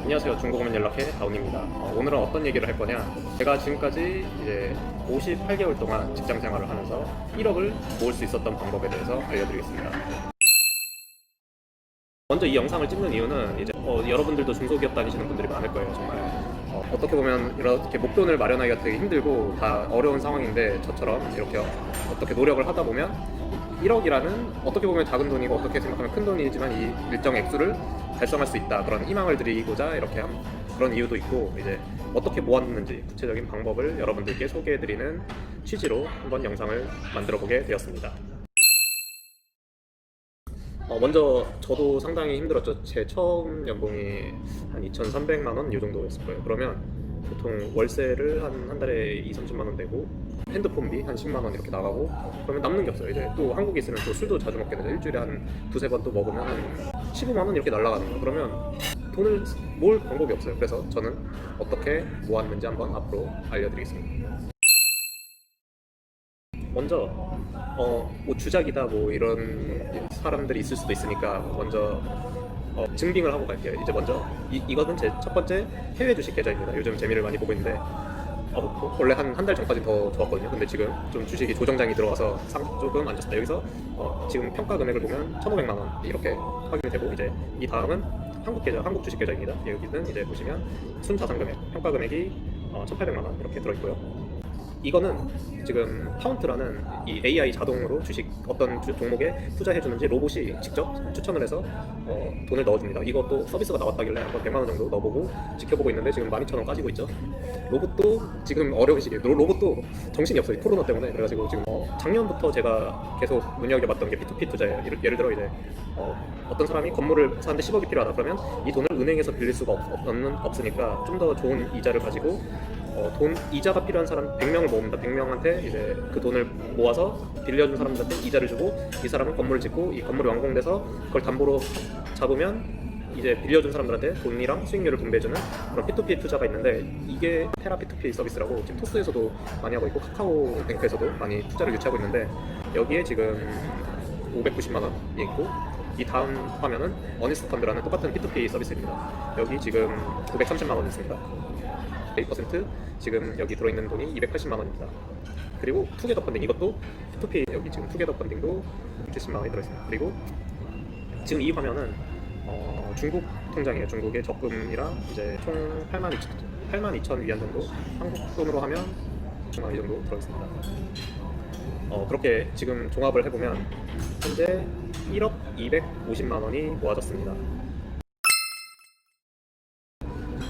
안녕하세요. 중고금융 연락해 다운입니다. 오늘은 어떤 얘기를 할 거냐? 제가 지금까지 이제 58개월 동안 직장 생활을 하면서 1억을 모을 수 있었던 방법에 대해서 알려드리겠습니다. 먼저 이 영상을 찍는 이유는 이제 여러분들도 중소기업 다니시는 분들이 많을 거예요. 정말 어떻게 보면 이렇게 목돈을 마련하기가 되게 힘들고 다 어려운 상황인데 저처럼 이렇게 어떻게 노력을 하다 보면 1억이라는 어떻게 보면 작은 돈이고 어떻게 생각하면 큰 돈이지만 이 일정 액수를 달성할 수 있다, 그런 희망을 드리고자 이렇게 한 그런 이유도 있고, 이제 어떻게 모았는지 구체적인 방법을 여러분들께 소개해드리는 취지로 한번 영상을 만들어 보게 되었습니다. 먼저 저도 상당히 힘들었죠. 제 처음 연봉이 한 2,300만 원 이 정도였을 거예요. 그러면 보통 월세를 한 달에 2, 30만 원 내고 핸드폰비 한 10만 원 이렇게 나가고, 그러면 남는 게 없어요. 이제 또 한국에 있으면 또 술도 자주 먹게 되죠. 일주일에 한 두세 번 또 먹으면 한 15만 원 이렇게 날아가는 거예요. 그러면 돈을 모을 방법이 없어요. 그래서 저는 어떻게 모았는지 한번 앞으로 알려드리겠습니다. 먼저 뭐 주작이다 뭐 이런 사람들이 있을 수도 있으니까 먼저 증빙을 하고 갈게요. 이제 먼저 이거는 제 첫 번째 해외 주식 계좌입니다. 요즘 재미를 많이 보고 있는데 원래 한 달 전까지 더 좋았거든요. 근데 지금 좀 주식이 조정장이 들어와서 조금 안 좋습니다. 여기서 지금 평가 금액을 보면 1,500만 원 이렇게 확인이 되고, 이제 이 다음은 한국 계좌, 한국 주식 계좌입니다. 여기는 이제 보시면 순자산 금액, 평가 금액이 1,800만 원 이렇게 들어있고요. 이거는 지금 카운트라는 이 AI 자동으로 주식 어떤 종목에 투자해주는지 로봇이 직접 추천을 해서 돈을 넣어줍니다. 이것도 서비스가 나왔다길래 한번 100만 원 정도 넣어보고 지켜보고 있는데 지금 12,000원 까지고 있죠. 로봇도 지금 어려운 시기예요. 로봇도 정신이 없어요. 코로나 때문에. 그래가지고 지금 작년부터 제가 계속 눈여겨봤던 게 P2P 투자예요. 예를 들어 이제 어떤 사람이 건물을 사는데 10억이 필요하다 그러면 이 돈을 은행에서 빌릴 수가 없으니까 좀 더 좋은 이자를 가지고 돈 이자가 필요한 사람 100명을 모읍니다. 100명한테 이제 그 돈을 모아서 빌려준 사람들한테 이자를 주고, 이 사람은 건물을 짓고 이 건물이 완공돼서 그걸 담보로 잡으면 이제 빌려준 사람들한테 돈이랑 수익률을 분배해주는 그런 P2P 투자가 있는데, 이게 테라 P2P 서비스라고 지금 토스에서도 많이 하고 있고 카카오뱅크에서도 많이 투자를 유치하고 있는데, 여기에 지금 590만 원이 있고, 이 다음 화면은 어니스트 펀드라는 똑같은 P2P 서비스입니다. 여기 지금 930만 원 있습니다. 100% 지금 여기 들어있는 돈이 280만 원입니다. 그리고 투게더 펀딩, 이것도 P2P 여기 지금 투게더 펀딩도 70만 원이 들어있습니다. 그리고 지금 이 화면은 중국 통장이에요. 중국의 적금이랑 이제 총 82,000 위안 정도, 한국 돈으로 하면 10만 원 정도 들어있습니다. 그렇게 지금 종합을 해보면 현재 1억 250만 원이 모아졌습니다.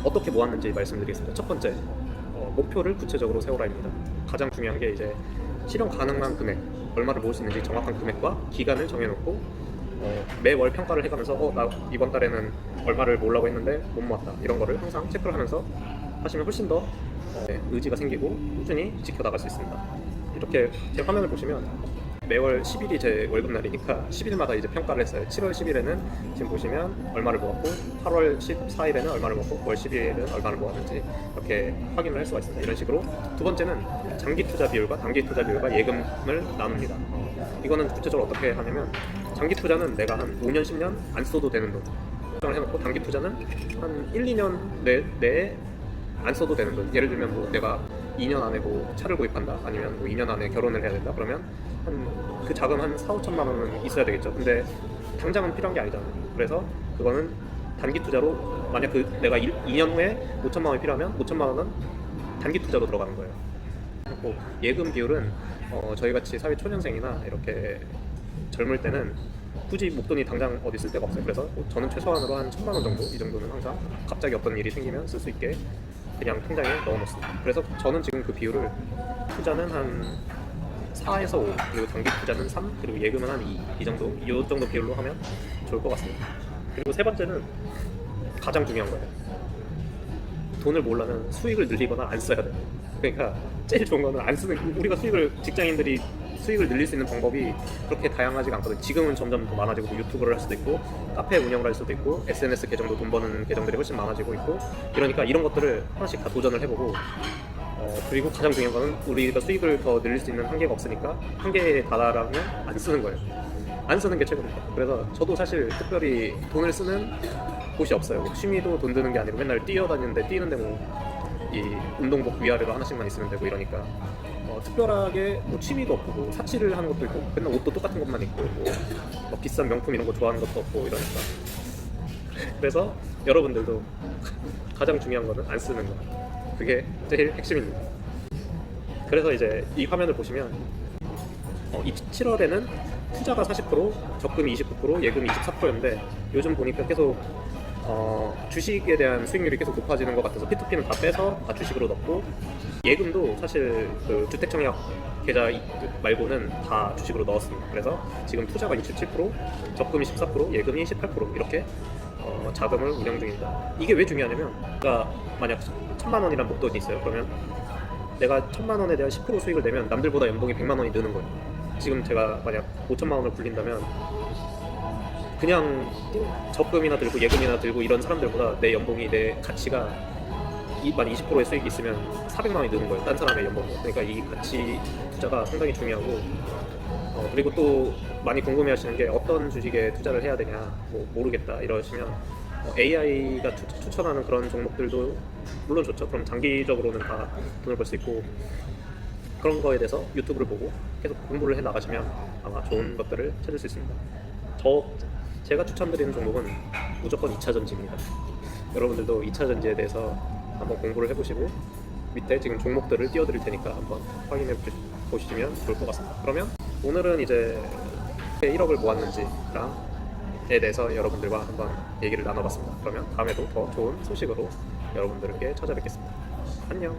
어떻게 모았는지 말씀드리겠습니다. 첫 번째, 목표를 구체적으로 세우라입니다. 가장 중요한 게 이제 실현 가능한 금액, 얼마를 모을 수 있는지 정확한 금액과 기간을 정해놓고 매월 평가를 해가면서 나 이번 달에는 얼마를 모으려고 했는데 못 모았다, 이런 거를 항상 체크를 하면서 하시면 훨씬 더 의지가 생기고 꾸준히 지켜나갈 수 있습니다. 이렇게 제 화면을 보시면 매월 10일이 제 월급날이니까 10일마다 이제 평가를 했어요. 7월 10일에는 지금 보시면 얼마를 모았고, 8월 14일에는 얼마를 모았고, 9월 12일에는 얼마를 모았는지 이렇게 확인을 할 수가 있습니다. 이런 식으로. 두 번째는 장기 투자 비율과 단기 투자 비율과 예금을 나눕니다. 이거는 구체적으로 어떻게 하냐면, 장기 투자는 내가 한 5년, 10년 안 써도 되는 돈 설정을 해놓고, 단기 투자는 한 1, 2년 내에 안 써도 되는 돈. 예를 들면 뭐 내가 2년 안에 뭐 차를 구입한다, 아니면 뭐 2년 안에 결혼을 해야 된다, 그러면 그 자금 한 4, 5천만 원은 있어야 되겠죠. 근데 당장은 필요한 게 아니잖아요. 그래서 그거는 단기 투자로, 만약 내가 2년 후에 5천만 원이 필요하면 5천만 원은 단기 투자로 들어가는 거예요. 그리고 예금 비율은 저희같이 사회 초년생이나 이렇게 젊을 때는 굳이 목돈이 당장 어디 쓸 데가 없어요. 그래서 저는 최소한으로 한 1,000만 원 정도, 이 정도는 항상 갑자기 어떤 일이 생기면 쓸 수 있게 그냥 통장에 넣어놓습니다. 그래서 저는 지금 그 비율을, 투자는 한 4에서 5, 그리고 단기 투자는 3, 그리고 예금은 한 2, 이 정도 비율로 하면 좋을 것 같습니다. 그리고 세 번째는 가장 중요한 거예요. 돈을 모으려면 수익을 늘리거나 안 써야 돼요. 그러니까 제일 좋은 거는 안 쓰는, 우리가 직장인들이 수익을 늘릴 수 있는 방법이 그렇게 다양하지가 않거든요. 지금은 점점 더 많아지고, 유튜브를 할 수도 있고, 카페 운영을 할 수도 있고, SNS 계정도 돈 버는 계정들이 훨씬 많아지고 있고, 이러니까 이런 것들을 하나씩 다 도전을 해보고, 그리고 가장 중요한 거는 우리가 수익을 더 늘릴 수 있는 한계가 없으니까 한계에 달하면 안 쓰는 거예요. 안 쓰는 게 최고입니다. 그래서 저도 사실 특별히 돈을 쓰는 곳이 없어요. 취미도 돈 드는 게 아니고 맨날 뛰어다니는데 뛰는데 뭐 이 운동복 위아래로 하나씩만 있으면 되고 이러니까 특별하게 뭐 취미도 없고 뭐 사치를 하는 것도 있고 맨날 옷도 똑같은 것만 입고 뭐 비싼 명품 이런 거 좋아하는 것도 없고 이러니까 그래서 여러분들도 가장 중요한 거는 안 쓰는 거. 그게 제일 핵심입니다. 그래서 이제 이 화면을 보시면 7월에는 투자가 40%, 적금이 29%, 예금이 24%였는데 요즘 보니까 계속 주식에 대한 수익률이 계속 높아지는 것 같아서 P2P는 다 빼서 다 주식으로 넣고 예금도 사실 그 주택청약 계좌 말고는 다 주식으로 넣었습니다. 그래서 지금 투자가 67%, 적금이 14%, 예금이 18% 이렇게 자금을 운영 중입니다. 이게 왜 중요하냐면 그러니까 만약 1,000만 원이란 목돈이 있어요. 그러면 내가 1,000만 원에 대한 10% 수익을 내면 남들보다 연봉이 100만 원이 느는 거예요. 지금 제가 만약 5천만 원을 굴린다면 그냥 적금이나 들고 예금이나 들고 이런 사람들보다 내 연봉이 내 가치가 만 20%의 수익이 있으면 400만 원이 느는 거예요. 딴 사람의 연봉보다. 그러니까 이 가치 투자가 상당히 중요하고 그리고 또 많이 궁금해하시는 게 어떤 주식에 투자를 해야 되냐 뭐 모르겠다 이러시면 AI가 추천하는 그런 종목들도 물론 좋죠. 그럼 장기적으로는 다 돈을 벌 수 있고 그런 거에 대해서 유튜브를 보고 계속 공부를 해 나가시면 아마 좋은 것들을 찾을 수 있습니다. 제가 추천드리는 종목은 무조건 2차전지입니다. 여러분들도 2차전지에 대해서 한번 공부를 해보시고 밑에 지금 종목들을 띄워드릴 테니까 한번 확인해 보시면 좋을 것 같습니다. 그러면 오늘은 이제 1억을 모았는지랑 에 대해서 여러분들과 한번 얘기를 나눠봤습니다. 그러면 다음에도 더 좋은 소식으로 여러분들께 찾아뵙겠습니다. 안녕.